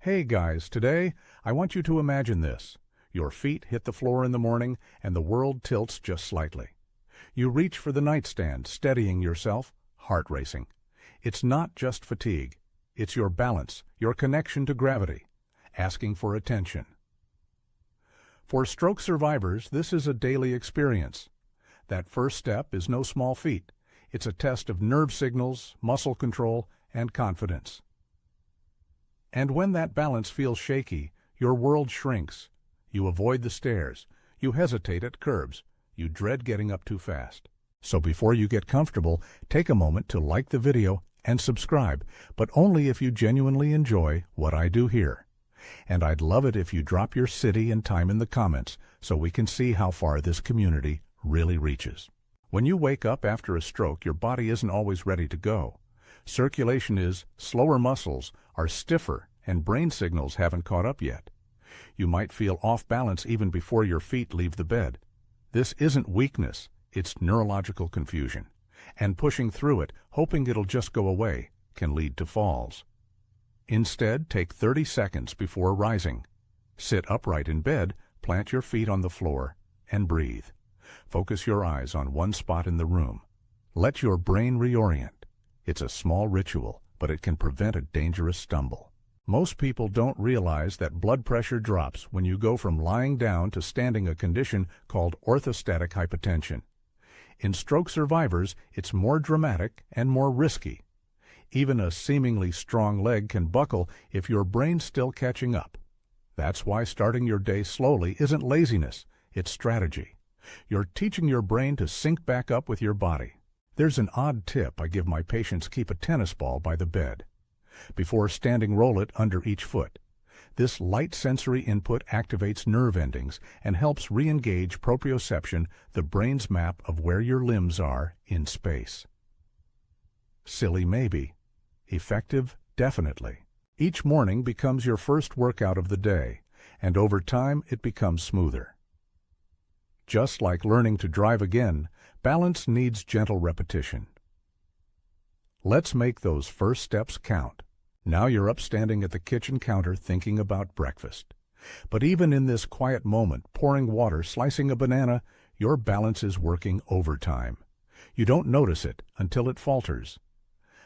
Hey guys, today I want you to imagine this. Your feet hit the floor in the morning and the world tilts just slightly. You reach for the nightstand, steadying yourself, heart racing. It's not just fatigue. It's your balance, your connection to gravity, asking for attention. For stroke survivors, this is a daily experience. That first step is no small feat. It's a test of nerve signals, muscle control, and confidence. And when that balance feels shaky, your world shrinks. You avoid the stairs. You hesitate at curbs. You dread getting up too fast. So before you get comfortable, take a moment to like the video and subscribe, but only if you genuinely enjoy what I do here. And I'd love it if you drop your city and time in the comments so we can see how far this community really reaches. When you wake up after a stroke, your body isn't always ready to go. Circulation is, slower muscles are stiffer, and brain signals haven't caught up yet. You might feel off balance even before your feet leave the bed. This isn't weakness, it's neurological confusion. And pushing through it, hoping it'll just go away, can lead to falls. Instead, take 30 seconds before rising. Sit upright in bed, plant your feet on the floor, and breathe. Focus your eyes on one spot in the room. Let your brain reorient. It's a small ritual, but it can prevent a dangerous stumble. Most people don't realize that blood pressure drops when you go from lying down to standing, a condition called orthostatic hypotension. In stroke survivors, it's more dramatic and more risky. Even a seemingly strong leg can buckle if your brain's still catching up. That's why starting your day slowly isn't laziness, it's strategy. You're teaching your brain to sync back up with your body. There's an odd tip I give my patients: keep a tennis ball by the bed. Before standing, roll it under each foot. This light sensory input activates nerve endings and helps re-engage proprioception, the brain's map of where your limbs are in space. Silly maybe. Effective definitely. Each morning becomes your first workout of the day, and over time it becomes smoother. Just like learning to drive again, balance needs gentle repetition. Let's make those first steps count. Now you're up, standing at the kitchen counter thinking about breakfast. But even in this quiet moment, pouring water, slicing a banana, your balance is working overtime. You don't notice it until it falters.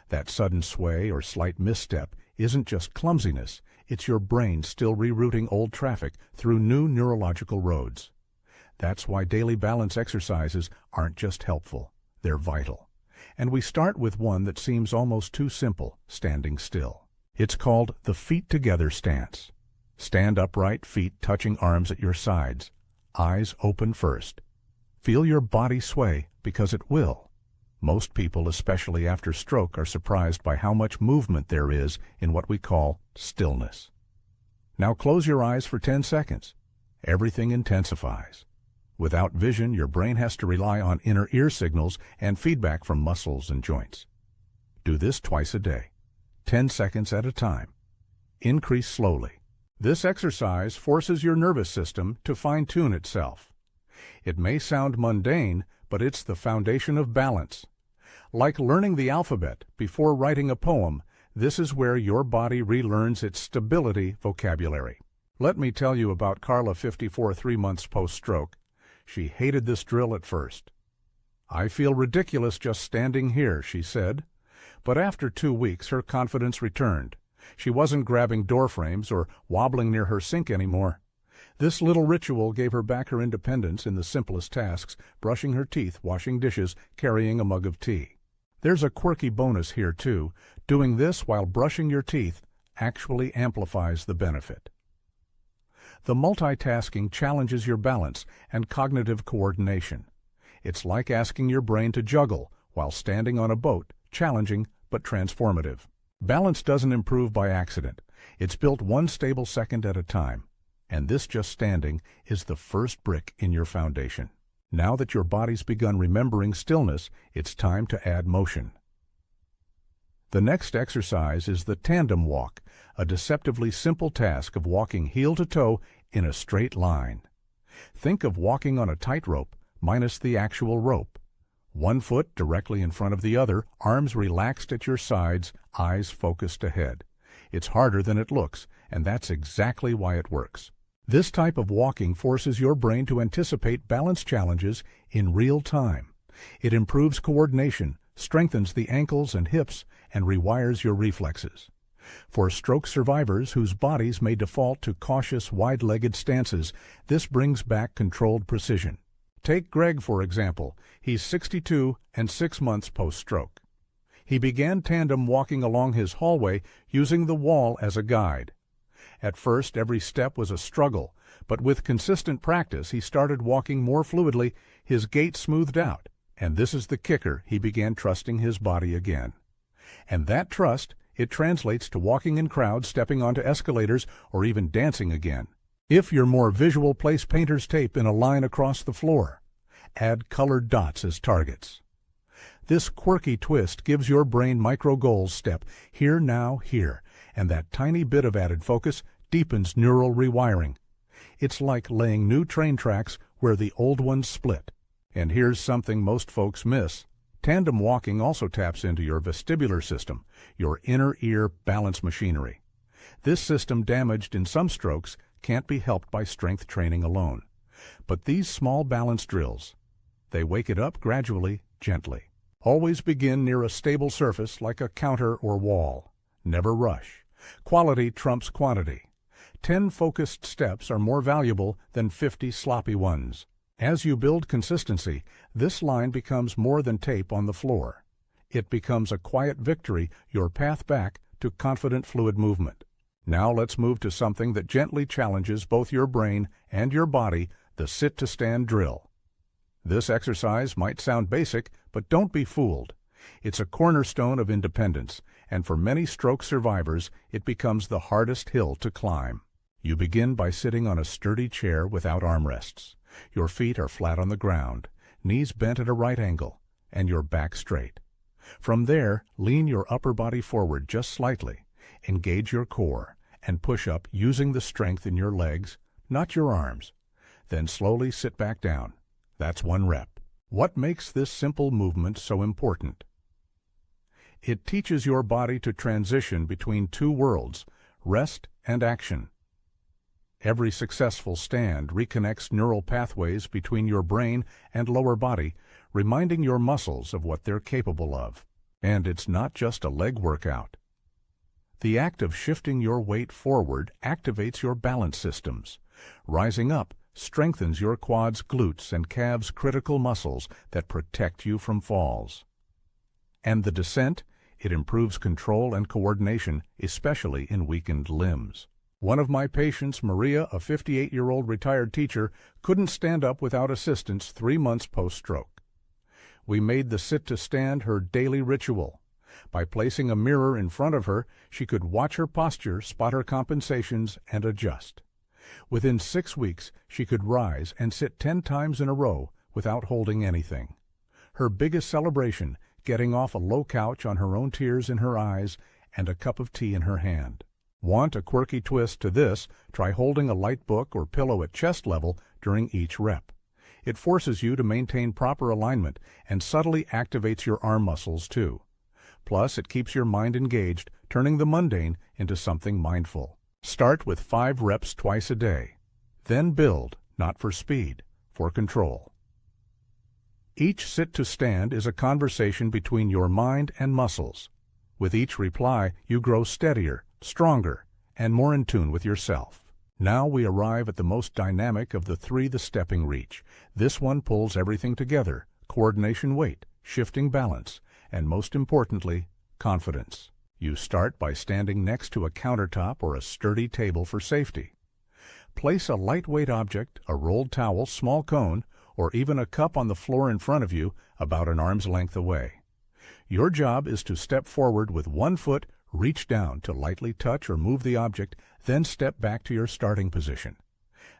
That sudden sway or slight misstep isn't just clumsiness, it's your brain still rerouting old traffic through new neurological roads. That's why daily balance exercises aren't just helpful, they're vital. And we start with one that seems almost too simple: standing still. It's called the feet together stance. Stand upright, feet touching arms at your sides, eyes open first. Feel your body sway, because it will. Most people, especially after stroke, are surprised by how much movement there is in what we call stillness. Now close your eyes for 10 seconds. Everything intensifies. Without vision, your brain has to rely on inner ear signals and feedback from muscles and joints. Do this twice a day, 10 seconds at a time. Increase slowly. This exercise forces your nervous system to fine-tune itself. It may sound mundane, but it's the foundation of balance. Like learning the alphabet before writing a poem, this is where your body relearns its stability vocabulary. Let me tell you about Carla, 54, 3 months post-stroke. She hated this drill at first. "I feel ridiculous just standing here," she said. But after 2 weeks, her confidence returned. She wasn't grabbing door frames or wobbling near her sink anymore. This little ritual gave her back her independence in the simplest tasks: brushing her teeth, washing dishes, carrying a mug of tea. There's a quirky bonus here too. Doing this while brushing your teeth actually amplifies the benefit. The multitasking challenges your balance and cognitive coordination. It's like asking your brain to juggle while standing on a boat, challenging but transformative. Balance doesn't improve by accident. It's built one stable second at a time. And this just standing is the first brick in your foundation. Now that your body's begun remembering stillness, it's time to add motion. The next exercise is the tandem walk, a deceptively simple task of walking heel to toe in a straight line. Think of walking on a tightrope, minus the actual rope. One foot directly in front of the other, arms relaxed at your sides, eyes focused ahead. It's harder than it looks, and that's exactly why it works. This type of walking forces your brain to anticipate balance challenges in real time. It improves coordination, strengthens the ankles and hips, and rewires your reflexes. For stroke survivors whose bodies may default to cautious, wide-legged stances, this brings back controlled precision. Take Greg, for example. He's 62 and 6 months post-stroke. He began tandem walking along his hallway using the wall as a guide. At first, every step was a struggle, but with consistent practice, he started walking more fluidly, his gait smoothed out, and this is the kicker, he began trusting his body again. And that trust, it translates to walking in crowds, stepping onto escalators, or even dancing again. If you're more visual, place painter's tape in a line across the floor. Add colored dots as targets. This quirky twist gives your brain micro-goals: step here, now, here, and that tiny bit of added focus deepens neural rewiring. It's like laying new train tracks where the old ones split. And here's something most folks miss. Tandem walking also taps into your vestibular system, your inner ear balance machinery. This system, damaged in some strokes, can't be helped by strength training alone. But these small balance drills, they wake it up gradually, gently. Always begin near a stable surface like a counter or wall. Never rush. Quality trumps quantity. 10 focused steps are more valuable than 50 sloppy ones. As you build consistency, this line becomes more than tape on the floor. It becomes a quiet victory, your path back to confident fluid movement. Now let's move to something that gently challenges both your brain and your body, the sit-to-stand drill. This exercise might sound basic, but don't be fooled. It's a cornerstone of independence, and for many stroke survivors, it becomes the hardest hill to climb. You begin by sitting on a sturdy chair without armrests. Your feet are flat on the ground, knees bent at a right angle, and your back straight. From there, lean your upper body forward just slightly, engage your core, and push up using the strength in your legs, not your arms. Then slowly sit back down. That's 1 rep. What makes this simple movement so important? It teaches your body to transition between 2 worlds, rest and action. Every successful stand reconnects neural pathways between your brain and lower body, reminding your muscles of what they're capable of. And it's not just a leg workout. The act of shifting your weight forward activates your balance systems. Rising up strengthens your quads, glutes, and calves, critical muscles that protect you from falls. And the descent, it improves control and coordination, especially in weakened limbs. One of my patients, Maria, a 58-year-old retired teacher, couldn't stand up without assistance 3 months post-stroke. We made the sit-to-stand her daily ritual. By placing a mirror in front of her, she could watch her posture, spot her compensations, and adjust. Within 6 weeks, she could rise and sit 10 times in a row without holding anything. Her biggest celebration, getting off a low couch on her own, tears in her eyes, and a cup of tea in her hand. Want a quirky twist to this? Try holding a light book or pillow at chest level during each rep. It forces you to maintain proper alignment and subtly activates your arm muscles too. Plus, it keeps your mind engaged, turning the mundane into something mindful. Start with 5 reps twice a day. Then build, not for speed, for control. Each sit-to-stand is a conversation between your mind and muscles. With each reply, you grow steadier, stronger, and more in tune with yourself. Now we arrive at the most dynamic of the 3, the stepping reach. This one pulls everything together: coordination, weight, shifting balance, and most importantly, confidence. You start by standing next to a countertop or a sturdy table for safety. Place a lightweight object, a rolled towel, small cone, or even a cup on the floor in front of you, about an arm's length away. Your job is to step forward with 1 foot, reach down to lightly touch or move the object, then step back to your starting position.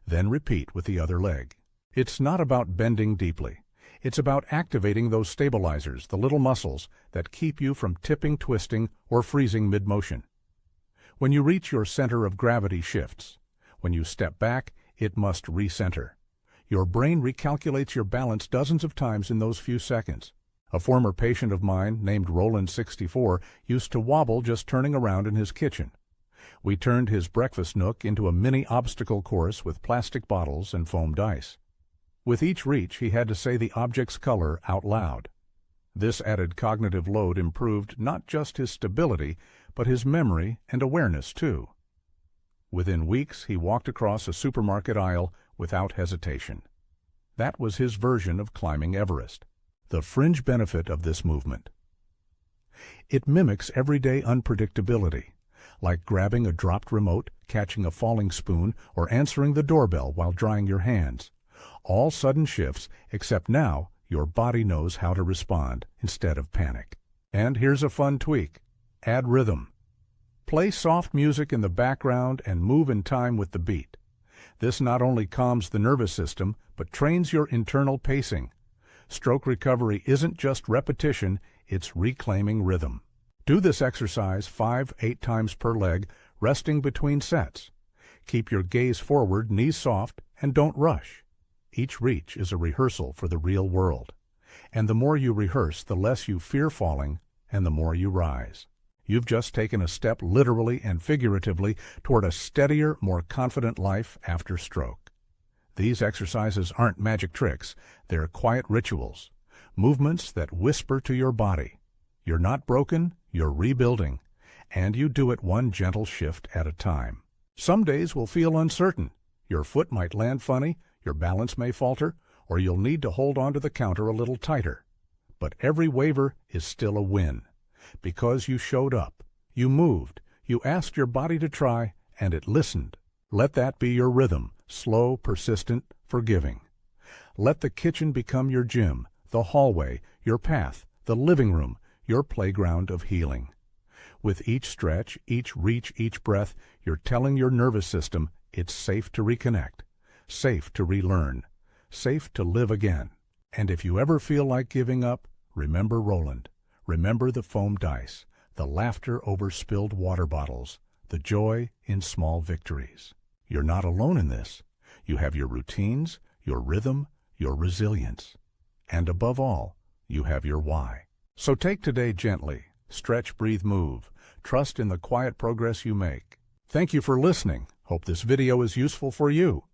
Then repeat with the other leg. It's not about bending deeply. It's about activating those stabilizers, the little muscles that keep you from tipping, twisting, or freezing mid-motion. When you reach your center of gravity shifts. When you step back, it must recenter. Your brain recalculates your balance dozens of times in those few seconds. A former patient of mine, named Roland, 64, used to wobble just turning around in his kitchen. We turned his breakfast nook into a mini obstacle course with plastic bottles and foamed ice. With each reach, he had to say the object's color out loud. This added cognitive load improved not just his stability, but his memory and awareness too. Within weeks, he walked across a supermarket aisle without hesitation. That was his version of climbing Everest. The fringe benefit of this movement. It mimics everyday unpredictability, like grabbing a dropped remote, catching a falling spoon, or answering the doorbell while drying your hands. All sudden shifts, except now your body knows how to respond instead of panic. And here's a fun tweak. Add rhythm. Play soft music in the background and move in time with the beat. This not only calms the nervous system, but trains your internal pacing. Stroke recovery isn't just repetition, it's reclaiming rhythm. Do this exercise 5-8 times per leg, resting between sets. Keep your gaze forward, knees soft, and don't rush. Each reach is a rehearsal for the real world. And the more you rehearse, the less you fear falling, and the more you rise. You've just taken a step literally and figuratively toward a steadier, more confident life after stroke. These exercises aren't magic tricks, they're quiet rituals, movements that whisper to your body. You're not broken, you're rebuilding, and you do it one gentle shift at a time. Some days will feel uncertain. Your foot might land funny, your balance may falter, or you'll need to hold onto the counter a little tighter. But every waver is still a win. Because you showed up, you moved, you asked your body to try, and it listened. Let that be your rhythm, slow, persistent, forgiving. Let the kitchen become your gym, the hallway, your path, the living room, your playground of healing. With each stretch, each reach, each breath, you're telling your nervous system it's safe to reconnect, safe to relearn, safe to live again. And if you ever feel like giving up, remember Roland. Remember the foamed ice, the laughter over spilled water bottles, the joy in small victories. You're not alone in this. You have your routines, your rhythm, your resilience. And above all, you have your why. So take today gently. Stretch, breathe, move. Trust in the quiet progress you make. Thank you for listening. Hope this video is useful for you.